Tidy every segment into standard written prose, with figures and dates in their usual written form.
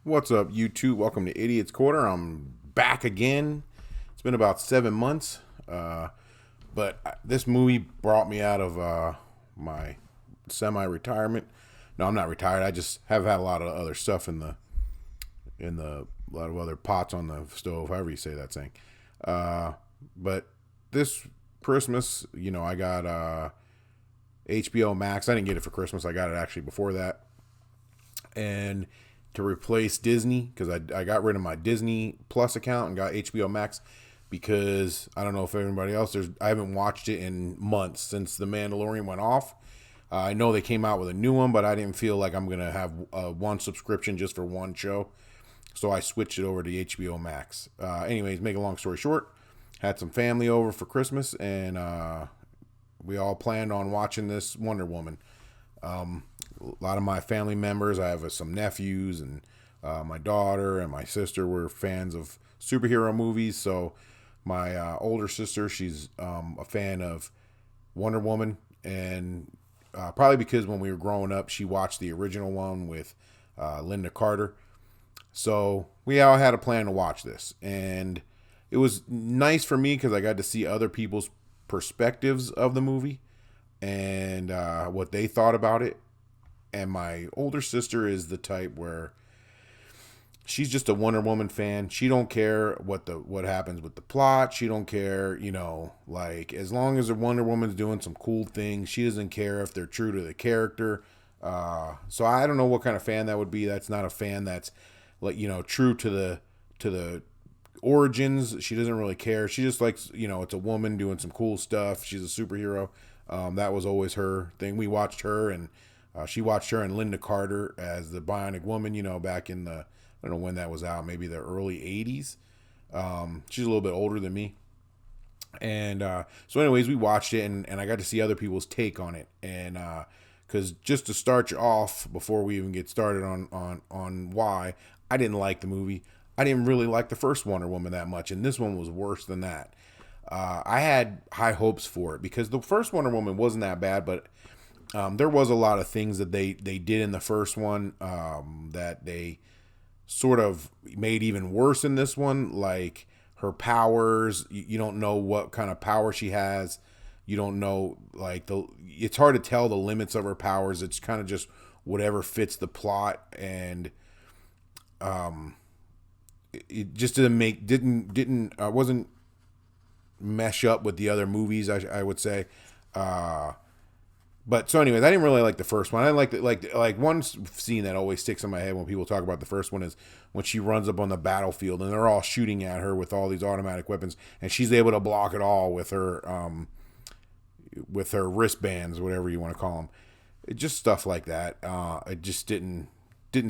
What's up, YouTube? Welcome to Idiot's Corner. I'm back again. It's been about 7 months, but this movie brought me out of my semi-retirement. No, I'm not retired. I just have had a lot of other stuff in the a lot of other pots on the stove, however you say that saying. But this Christmas, I got HBO Max. I didn't get it for Christmas. I got it actually before that, and to replace Disney because I got rid of my Disney Plus account and got HBO Max because I don't know if everybody else I haven't watched it in months since The Mandalorian went off. I know they came out with a new one, but I didn't feel like I'm gonna have one subscription just for one show, so I switched it over to HBO Max. Anyways, make a long story short, had some family over for Christmas and we all planned on watching this Wonder Woman. A lot of my family members, I have some nephews and my daughter and my sister were fans of superhero movies. So my older sister, she's a fan of Wonder Woman, and probably because when we were growing up, she watched the original one with Linda Carter. So we all had a plan to watch this, and it was nice for me because I got to see other people's perspectives of the movie and what they thought about it. And my older sister is the type where she's just a Wonder Woman fan. She don't care what happens with the plot. She don't care, like as long as the Wonder Woman's doing some cool things. She doesn't care if they're true to the character. So I don't know what kind of fan that would be. That's not a fan that's like true to the origins. She doesn't really care. She just likes it's a woman doing some cool stuff. She's a superhero. That was always her thing. We watched her and she watched her and Linda Carter as the Bionic Woman, back in I don't know when that was out, maybe the early 80s. She's a little bit older than me. And so anyways, we watched it and I got to see other people's take on it. And because just to start you off before we even get started on why, I didn't like the movie. I didn't really like the first Wonder Woman that much, and this one was worse than that. I had high hopes for it because the first Wonder Woman wasn't that bad, but there was a lot of things that they did in the first one that they sort of made even worse in this one. Like her powers, you don't know what kind of power she has. You don't know it's hard to tell the limits of her powers. It's kind of just whatever fits the plot, and it just didn't wasn't mesh up with the other movies. I would say. But so, anyways, I didn't really like the first one. I didn't like one scene that always sticks in my head when people talk about the first one is when she runs up on the battlefield and they're all shooting at her with all these automatic weapons, and she's able to block it all with her wristbands, whatever you want to call them. It just stuff like that. It just didn't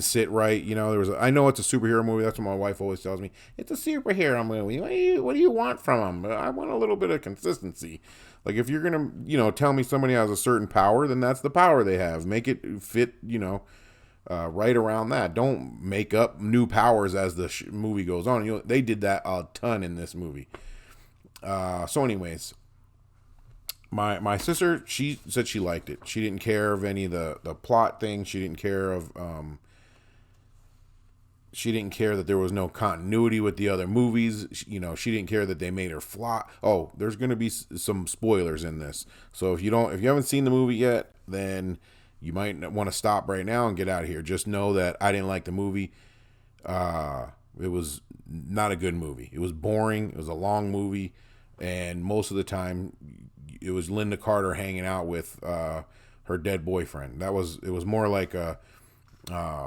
sit right. I know it's a superhero movie. That's what my wife always tells me. It's a superhero movie. What do you want from them? I want a little bit of consistency. Like if you're gonna, tell me somebody has a certain power, then that's the power they have. Make it fit, right around that. Don't make up new powers as the movie goes on. They did that a ton in this movie. So, anyways, my sister, she said she liked it. She didn't care of any of the plot things. She didn't care of she didn't care that there was no continuity with the other movies. She didn't care that they made her fly. Oh, there's going to be some spoilers in this. So if you haven't seen the movie yet, then you might want to stop right now and get out of here. Just know that I didn't like the movie. It was not a good movie. It was boring. It was a long movie. And most of the time it was Linda Carter hanging out with her dead boyfriend. It was more like a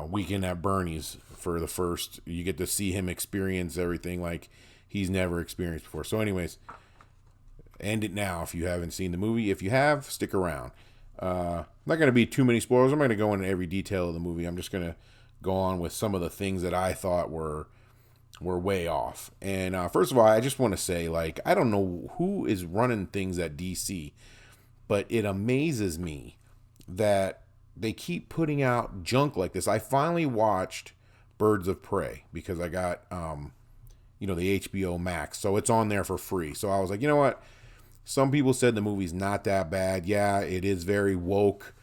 Weekend at Bernie's for the first. You get to see him experience everything like he's never experienced before. So anyways, end it now if you haven't seen the movie. If you have, stick around. Not going to be too many spoilers. I'm going to go into every detail of the movie. I'm just going to go on with some of the things that I thought were way off. And first of all, I just want to say, I don't know who is running things at DC, but it amazes me that they keep putting out junk like this. I finally watched Birds of Prey because I got the HBO Max, so it's on there for free. So I was like, you know what? Some people said the movie's not that bad. Yeah, it is very woke.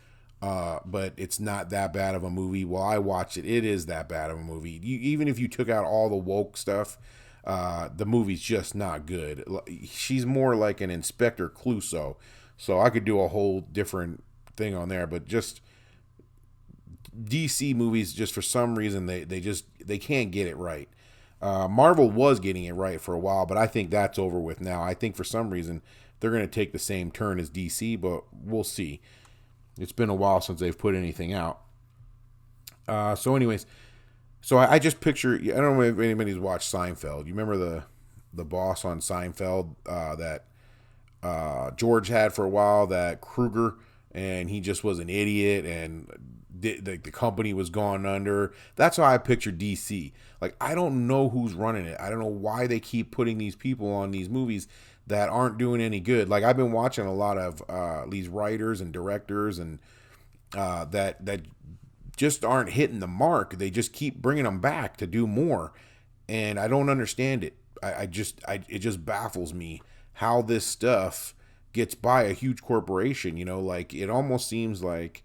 but it's not that bad of a movie. Well, I watched it. It is that bad of a movie. Even if you took out all the woke stuff, the movie's just not good. She's more like an Inspector Clouseau, so I could do a whole different thing on there. But just DC movies, just for some reason, they can't get it right. Marvel was getting it right for a while, but I think that's over with now. I think for some reason they're going to take the same turn as DC, but we'll see. It's been a while since they've put anything out. Anyways, I just picture. I don't know if anybody's watched Seinfeld. You remember the boss on Seinfeld that George had for a while, that Kruger, and he just was an idiot, and the company was gone under. That's how I picture DC. Like, I don't know who's running it. I don't know why they keep putting these people on these movies that aren't doing any good. Like, I've been watching a lot of these writers and directors and that just aren't hitting the mark. They just keep bringing them back to do more, and I don't understand it. It just baffles me how this stuff gets by a huge corporation. Like, it almost seems like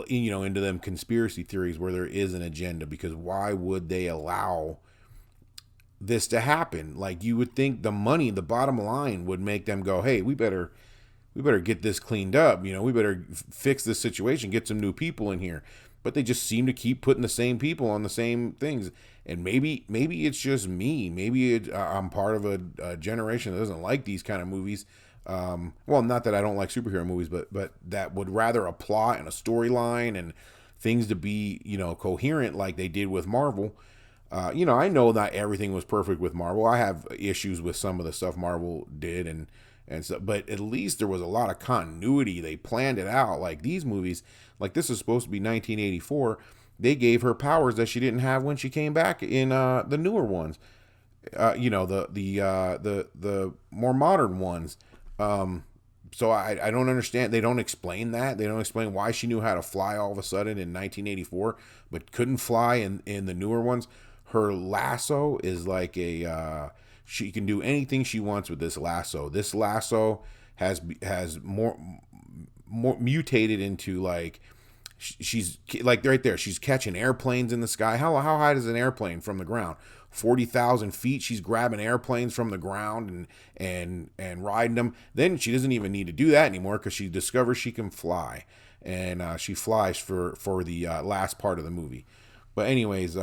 into them conspiracy theories where there is an agenda, because why would they allow this to happen? Like, you would think the money, the bottom line, would make them go, hey, we better get this cleaned up. We better fix this situation, get some new people in here. But they just seem to keep putting the same people on the same things. And maybe it's just me. Maybe I'm part of a generation that doesn't like these kind of movies. Well, not that I don't like superhero movies, but that would rather a plot and a storyline and things to be, coherent like they did with Marvel. I know not everything was perfect with Marvel. I have issues with some of the stuff Marvel did and so, but at least there was a lot of continuity. They planned it out. Like, these movies, like, this is supposed to be 1984. They gave her powers that she didn't have when she came back in the newer ones. The more modern ones. So I don't understand. They don't explain that. They don't explain why she knew how to fly all of a sudden in 1984, but couldn't fly in the newer ones. Her lasso is like she can do anything she wants with this lasso. This lasso has more mutated into, like, she's like right there. She's catching airplanes in the sky. How high is an airplane from the ground? 40,000 feet. She's grabbing airplanes from the ground and riding them. Then she doesn't even need to do that anymore because she discovers she can fly, and she flies for the last part of the movie. But anyways,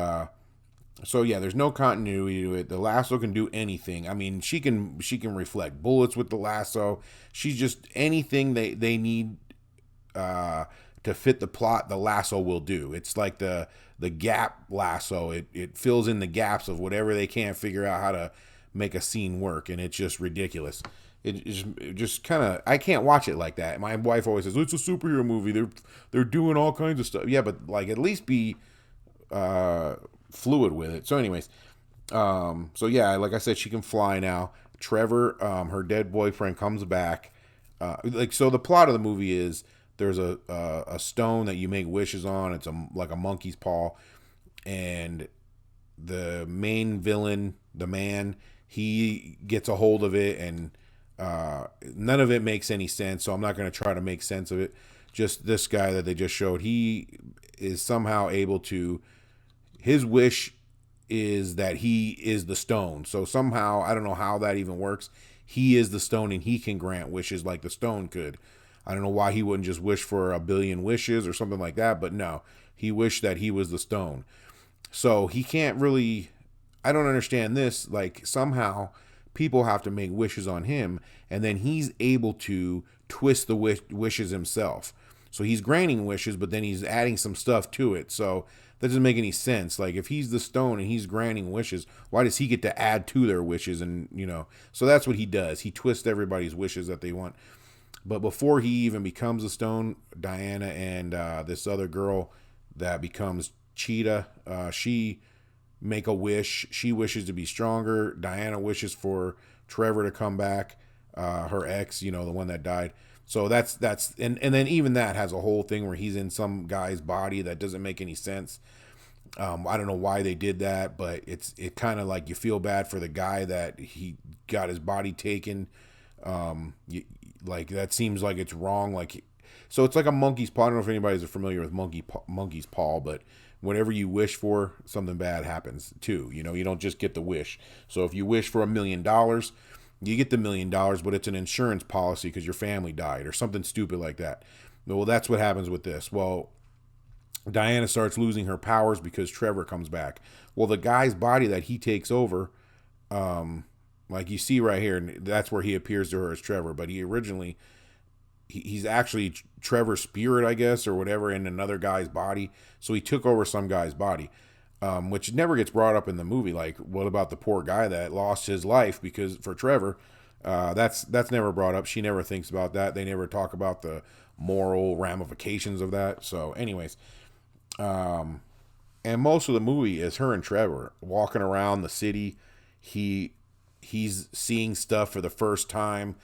so yeah, there's no continuity to it. The lasso can do anything. I mean, she can reflect bullets with the lasso. She's just anything they need to fit the plot, the lasso will do. It's like the gap lasso. It fills in the gaps of whatever they can't figure out how to make a scene work, and it's just ridiculous. It just kind of, I can't watch it like that. My wife always says, it's a superhero movie. They're doing all kinds of stuff. Yeah, but like, at least be fluid with it. So anyways, so yeah, like I said, she can fly now. Trevor, her dead boyfriend, comes back. So the plot of the movie is there's a stone that you make wishes on. It's like a monkey's paw, and the main villain, the man, he gets a hold of it, and none of it makes any sense. So I'm not going to try to make sense of it. Just this guy that they just showed, he is somehow able to. His wish is that he is the stone. So somehow, I don't know how that even works. He is the stone, and he can grant wishes like the stone could. I don't know why he wouldn't just wish for 1 billion wishes or something like that, but no, he wished that he was the stone. So he can't really, I don't understand this. Like, somehow people have to make wishes on him, and then he's able to twist the wishes himself. So he's granting wishes, but then he's adding some stuff to it. So that doesn't make any sense. Like, if he's the stone and he's granting wishes, why does he get to add to their wishes? And, so that's what he does. He twists everybody's wishes that they want. But before he even becomes a stone, Diana and this other girl that becomes Cheetah, she make a wish. She wishes to be stronger. Diana wishes for Trevor to come back, her ex, the one that died. So that's and then even that has a whole thing where he's in some guy's body that doesn't make any sense. I don't know why they did that, but it kind of like you feel bad for the guy that he got his body taken. Like, that seems like it's wrong. Like, So it's like a monkey's paw. I don't know if anybody's familiar with monkey's paw, but whatever you wish for, something bad happens too. You know, you don't just get the wish. So if you wish for $1 million, you get the $1 million, but it's an insurance policy because your family died or something stupid like that. Well, that's what happens with this. Well, Diana starts losing her powers because Trevor comes back. Well, the guy's body that he takes over, like you see right here, and that's where he appears to her as Trevor. But he originally, he's actually Trevor's spirit, I guess, or whatever, in another guy's body. So he took over some guy's body, which never gets brought up in the movie. Like, what about the poor guy that lost his life because for Trevor? That's never brought up. She never thinks about that. They never talk about the moral ramifications of that. So, anyways, and most of the movie is her and Trevor walking around the city. He's seeing stuff for the first time,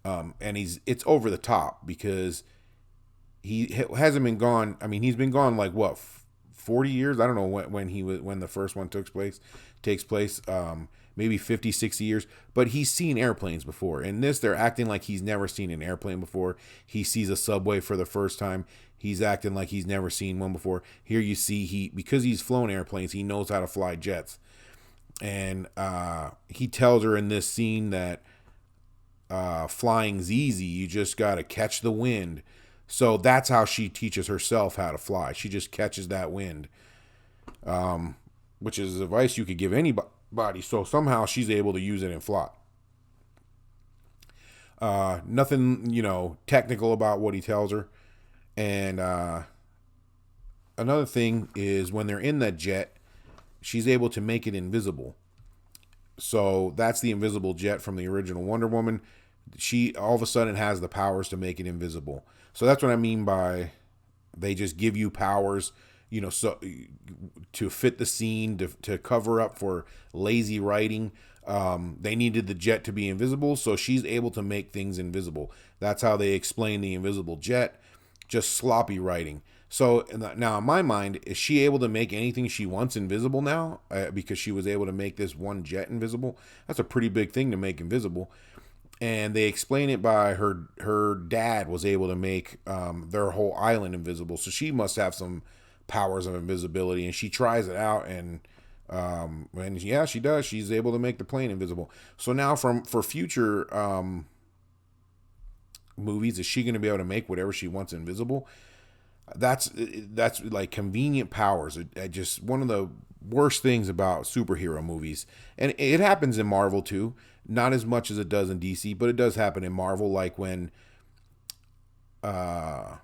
and it's over the top because he hasn't been gone. I mean, he's been gone like what, 40 years? I don't know when the first one takes place. Maybe 50, 60 years, but he's seen airplanes before. In this, they're acting like he's never seen an airplane before. He sees a subway for the first time. He's acting like he's never seen one before. Here you see because he's flown airplanes, he knows how to fly jets. And he tells her in this scene that flying's easy. You just got to catch the wind. So that's how she teaches herself how to fly. She just catches that wind, which is advice you could give anybody. So somehow she's able to use it and fly. Nothing, technical about what he tells her. And another thing is when they're in that jet, she's able to make it invisible. So that's the invisible jet from the original Wonder Woman. She all of a sudden has the powers to make it invisible. So that's what I mean by they just give you powers, so to fit the scene, to cover up for lazy writing. They needed the jet to be invisible, so she's able to make things invisible. That's how they explain the invisible jet. Just sloppy writing. So now in my mind, is she able to make anything she wants invisible now? Because she was able to make this one jet invisible. That's a pretty big thing to make invisible. And they explain it by her dad was able to make their whole island invisible. So she must have some powers of invisibility, and she tries it out, and yeah, she does. She's able to make the plane invisible. So now for future movies, is she going to be able to make whatever she wants invisible? That's like convenient powers. Just one of the worst things about superhero movies, and it happens in Marvel too. Not as much as it does in DC, but it does happen in Marvel. Like when I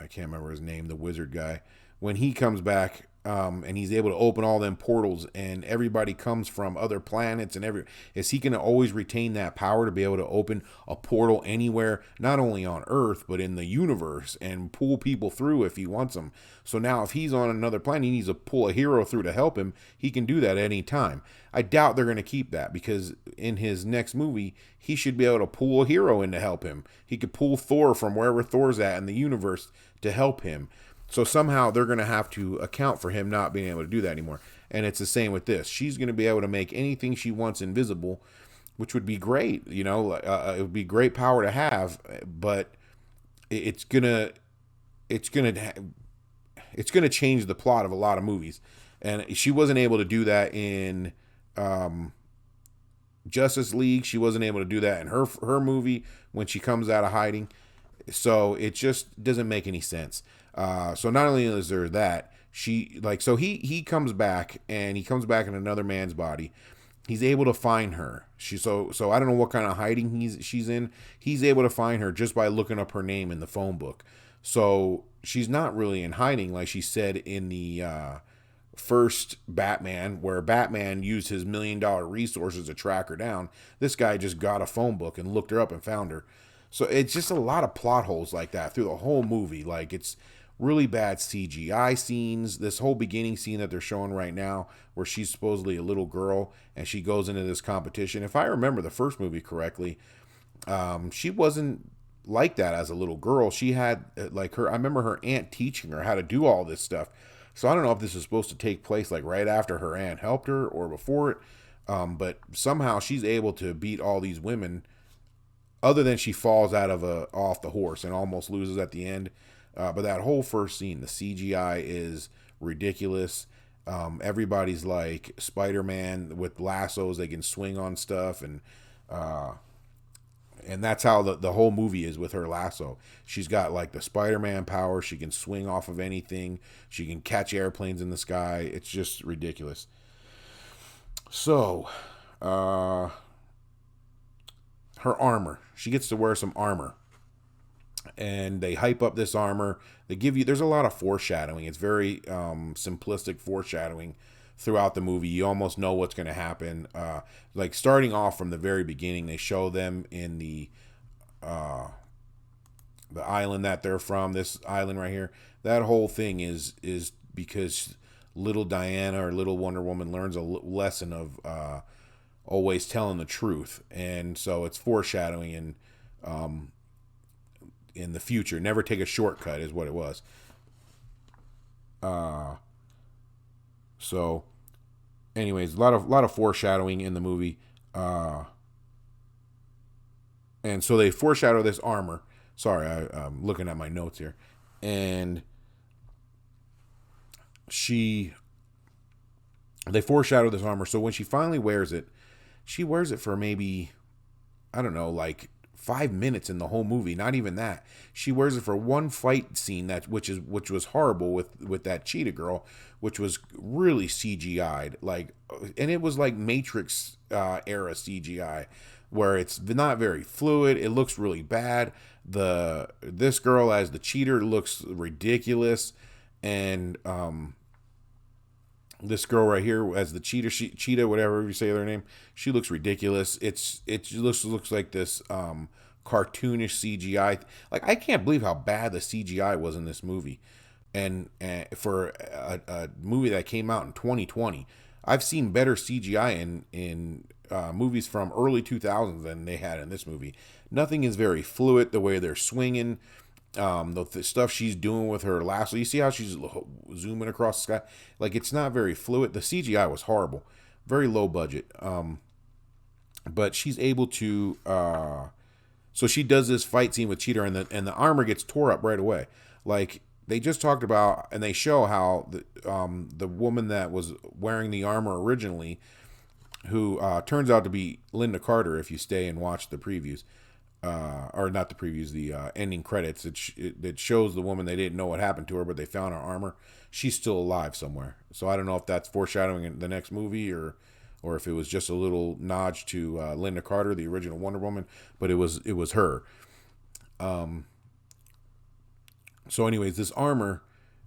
can't remember his name, the wizard guy, when he comes back, and he's able to open all them portals, and everybody comes from other planets, and is he going to always retain that power to be able to open a portal anywhere, not only on Earth but in the universe, and pull people through if he wants them? So now if he's on another planet, he needs to pull a hero through to help him. He can do that any time. I doubt they're going to keep that, because in his next movie, he should be able to pull a hero in to help him. He could pull Thor from wherever Thor's at in the universe to help him. So somehow they're going to have to account for him not being able to do that anymore. And it's the same with this. She's going to be able to make anything she wants invisible, which would be great. It would be great power to have, but it's gonna change the plot of a lot of movies. And she wasn't able to do that in Justice League. She wasn't able to do that in her movie when she comes out of hiding. So it just doesn't make any sense. So not only is there that, he comes back, and he comes back in another man's body. He's able to find her. So I don't know what kind of hiding she's in. He's able to find her just by looking up her name in the phone book. So she's not really in hiding like she said in the first Batman, where Batman used his $1 million resources to track her down. This guy just got a phone book and looked her up and found her. So it's just a lot of plot holes like that through the whole movie. Like, it's really bad CGI scenes. This whole beginning scene that they're showing right now, where she's supposedly a little girl and she goes into this competition. If I remember the first movie correctly, she wasn't like that as a little girl. She had I remember her aunt teaching her how to do all this stuff. So I don't know if this is supposed to take place like right after her aunt helped her or before it. But somehow she's able to beat all these women other than she falls out of off the horse and almost loses at the end. But that whole first scene, the CGI is ridiculous. Everybody's like Spider-Man with lassos; they can swing on stuff, and that's how the whole movie is with her lasso. She's got like the Spider-Man power. She can swing off of anything. She can catch airplanes in the sky. It's just ridiculous. So, her armor. She gets to wear some armor, and they hype up this armor. They give you. There's a lot of foreshadowing. It's very simplistic foreshadowing throughout the movie. You almost know what's going to happen. Like starting off from the very beginning, they show them in the island that they're from. This island right here. That whole thing is because little Diana or little Wonder Woman learns a lesson of always telling the truth, and so it's foreshadowing in the future. Never take a shortcut is what it was. So, anyways, a lot of foreshadowing in the movie, and so they foreshadow this armor. Sorry, I'm looking at my notes here, and they foreshadow this armor. So when she finally wears it, she wears it for maybe, I don't know, like 5 minutes in the whole movie. Not even that. She wears it for one fight scene which was horrible with that cheetah girl, which was really CGI'd, like, and it was like Matrix era CGI, where it's not very fluid. It looks really bad. This girl as the cheater looks ridiculous, and this girl right here as the cheetah, whatever you say their name, she looks ridiculous. It looks like this cartoonish CGI. Like, I can't believe how bad the CGI was in this movie, and for a movie that came out in 2020, I've seen better CGI in movies from early 2000s than they had in this movie. Nothing is very fluid. The way they're swinging. The stuff she's doing with her lasso, you see how she's zooming across the sky, like, it's not very fluid. The CGI was horrible, very low budget, but she's able to so she does this fight scene with Cheater, and the armor gets tore up right away. Like, they just talked about, and they show how the woman that was wearing the armor originally, who turns out to be Linda Carter if you stay and watch the previews, or not the previews, the ending credits. It shows the woman, they didn't know what happened to her, but they found her armor. She's still alive somewhere. So I don't know if that's foreshadowing in the next movie, or if it was just a little nod to Linda Carter, the original Wonder Woman, but it was her. So anyways, this armor,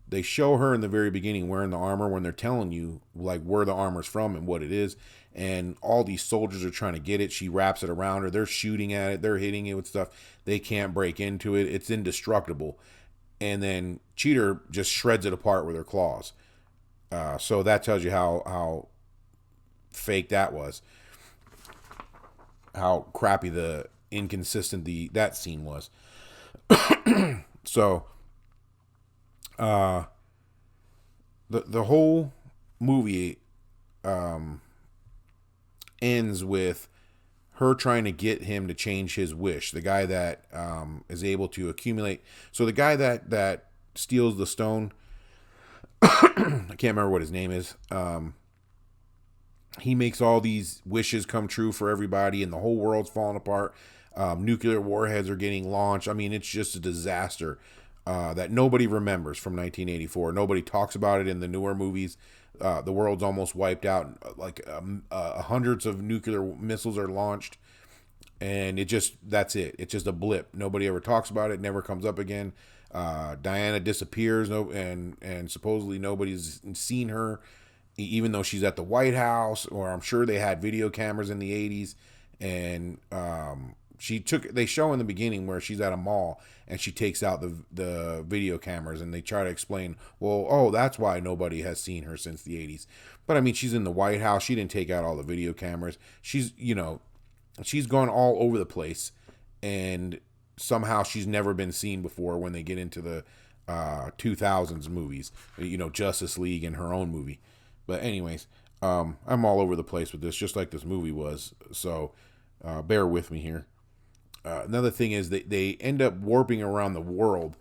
they show her in the very beginning wearing the armor when they're telling you like where the armor's from and what it is, and all these soldiers are trying to get it. She wraps it around her. They're shooting at it. They're hitting it with stuff. They can't break into it. It's indestructible. And then Cheater just shreds it apart with her claws. So that tells you how fake that was. How crappy inconsistent that scene was. So the whole movie ends with her trying to get him to change his wish. The guy that is able to accumulate. So the guy that steals the stone, I can't remember what his name is. He makes all these wishes come true for everybody, and the whole world's falling apart. Nuclear warheads are getting launched. I mean, it's just a disaster that nobody remembers from 1984. Nobody talks about it in the newer movies. The world's almost wiped out. Like hundreds of nuclear missiles are launched, and that's it. It's just a blip. Nobody ever talks about it. Never comes up again. Diana disappears. And supposedly nobody's seen her, even though she's at the White House, or I'm sure they had video cameras in the 80s, and they show in the beginning where she's at a mall and she takes out the video cameras, and they try to explain, well, that's why nobody has seen her since the 80s. But I mean, she's in the White House. She didn't take out all the video cameras. She's gone all over the place, and somehow she's never been seen before when they get into the 2000s movies, Justice League and her own movie. But anyways, I'm all over the place with this, just like this movie was. So bear with me here. Another thing is they end up warping around the world.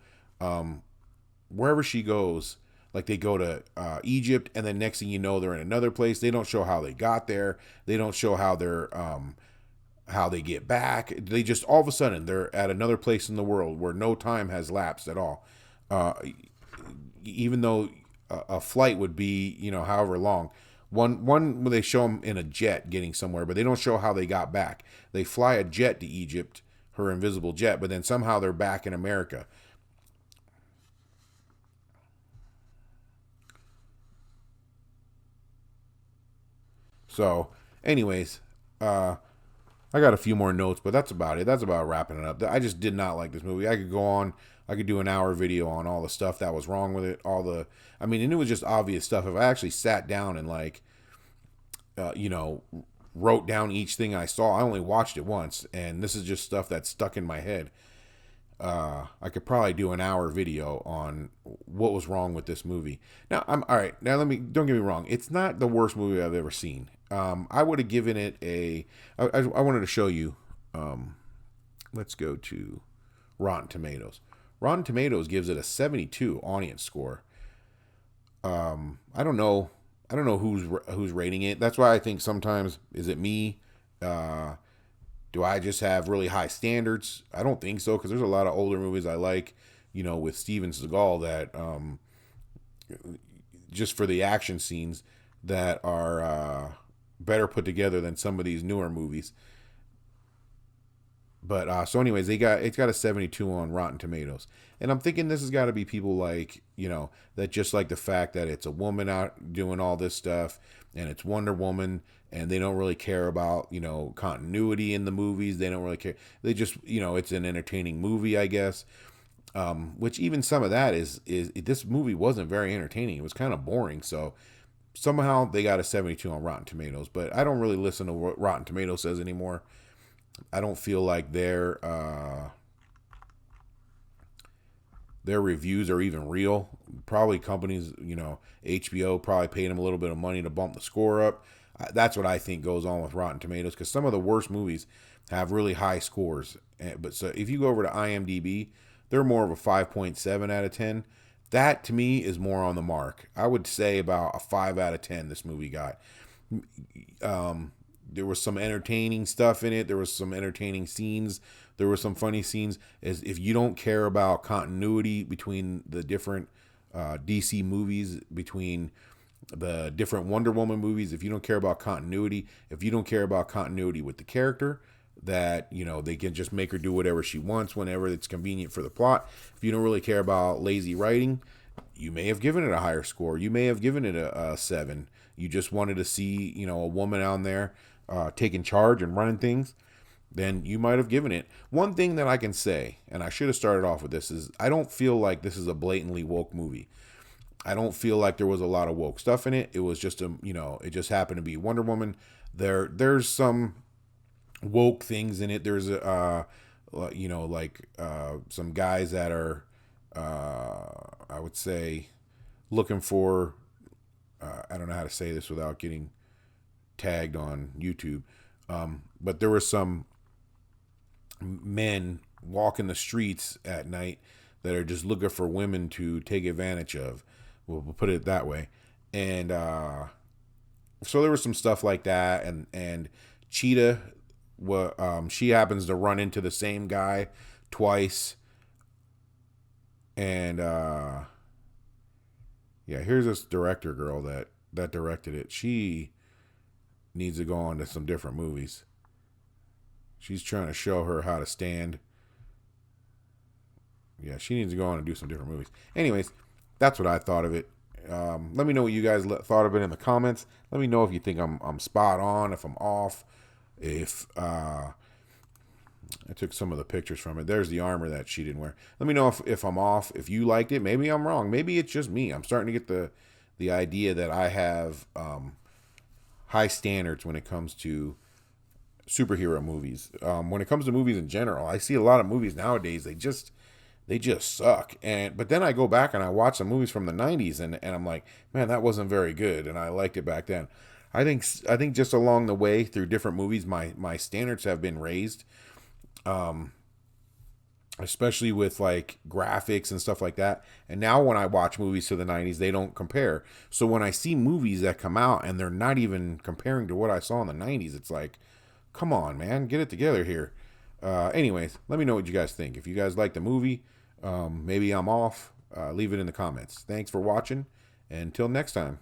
Wherever she goes, like they go to Egypt, and then next thing you know, they're in another place. They don't show how they got there. They don't show how they get back. They just all of a sudden they're at another place in the world where no time has lapsed at all. Uh, Even though a flight would be, however long. One where they show them in a jet getting somewhere, but they don't show how they got back. They fly a jet to Egypt, her invisible jet, but then somehow they're back in America. So, anyways, I got a few more notes, but that's about it. That's about wrapping it up. I just did not like this movie. I could go on. I could do an hour video on all the stuff that was wrong with it. And it was just obvious stuff. If I actually sat down and uh, you know, wrote down each thing I saw, I only watched it once, and this is just stuff that's stuck in my head. I could probably do an hour video on what was wrong with this movie. Now, I'm all right. Now, don't get me wrong. It's not the worst movie I've ever seen. I would have given it I wanted to show you. Let's go to Rotten Tomatoes. Rotten Tomatoes gives it a 72 audience score. I don't know. I don't know who's rating it. That's why I think sometimes, is it me? Do I just have really high standards? I don't think so, because there's a lot of older movies I like, with Steven Seagal that just for the action scenes that are better put together than some of these newer movies. But so, anyways, it's got a 72 on Rotten Tomatoes, and I'm thinking this has got to be people like that just like the fact that it's a woman out doing all this stuff, and it's Wonder Woman, and they don't really care about continuity in the movies. They don't really care. They just it's an entertaining movie, I guess. Which even some of that is this movie wasn't very entertaining. It was kind of boring. So somehow they got a 72 on Rotten Tomatoes, but I don't really listen to what Rotten Tomatoes says anymore. I don't feel like their reviews are even real. Probably companies, HBO probably paid them a little bit of money to bump the score up. That's what I think goes on with Rotten Tomatoes, because some of the worst movies have really high scores. But so if you go over to IMDb, they're more of a 5.7 out of 10. That to me is more on the mark. I would say about a 5 out of 10 this movie got. There was some entertaining stuff in it. There was some entertaining scenes. There were some funny scenes. As if you don't care about continuity between the different DC movies, between the different Wonder Woman movies, if you don't care about continuity, if you don't care about continuity with the character, that they can just make her do whatever she wants whenever it's convenient for the plot. If you don't really care about lazy writing, you may have given it a higher score. You may have given it a 7. You just wanted to see a woman out there taking charge and running things, then you might have given it. One thing that I can say, and I should have started off with this, is I don't feel like this is a blatantly woke movie. I don't feel like there was a lot of woke stuff in it. It was just it just happened to be Wonder Woman. There's some woke things in it. There's some guys that are I would say looking for I don't know how to say this without getting tagged on YouTube. But there were some men walking the streets at night that are just looking for women to take advantage of. We'll put it that way. And so there was some stuff like that. And Cheetah, she happens to run into the same guy twice. And here's this director girl that directed it. She needs to go on to some different movies. She's trying to show her how to stand. Yeah, she needs to go on and do some different movies. Anyways, that's what I thought of it. Let me know what you guys thought of it in the comments. Let me know if you think I'm spot on, if I'm off, if I took some of the pictures from it. There's the armor that she didn't wear. Let me know if I'm off, if you liked it. Maybe I'm wrong. Maybe it's just me. I'm starting to get the idea that I have high standards when it comes to superhero movies. When it comes to movies in general, I see a lot of movies nowadays, they just suck. But then I go back and I watch some movies from the 90s and I'm like, man, that wasn't very good, and I liked it back then. I think just along the way through different movies, my standards have been raised. especially with like graphics and stuff like that. And now when I watch movies to the 90s, they don't compare. So when I see movies that come out and they're not even comparing to what I saw in the 90s, it's like, come on, man, get it together here. Anyways, let me know what you guys think. If you guys like the movie, maybe I'm off, leave it in the comments. Thanks for watching. And until next time.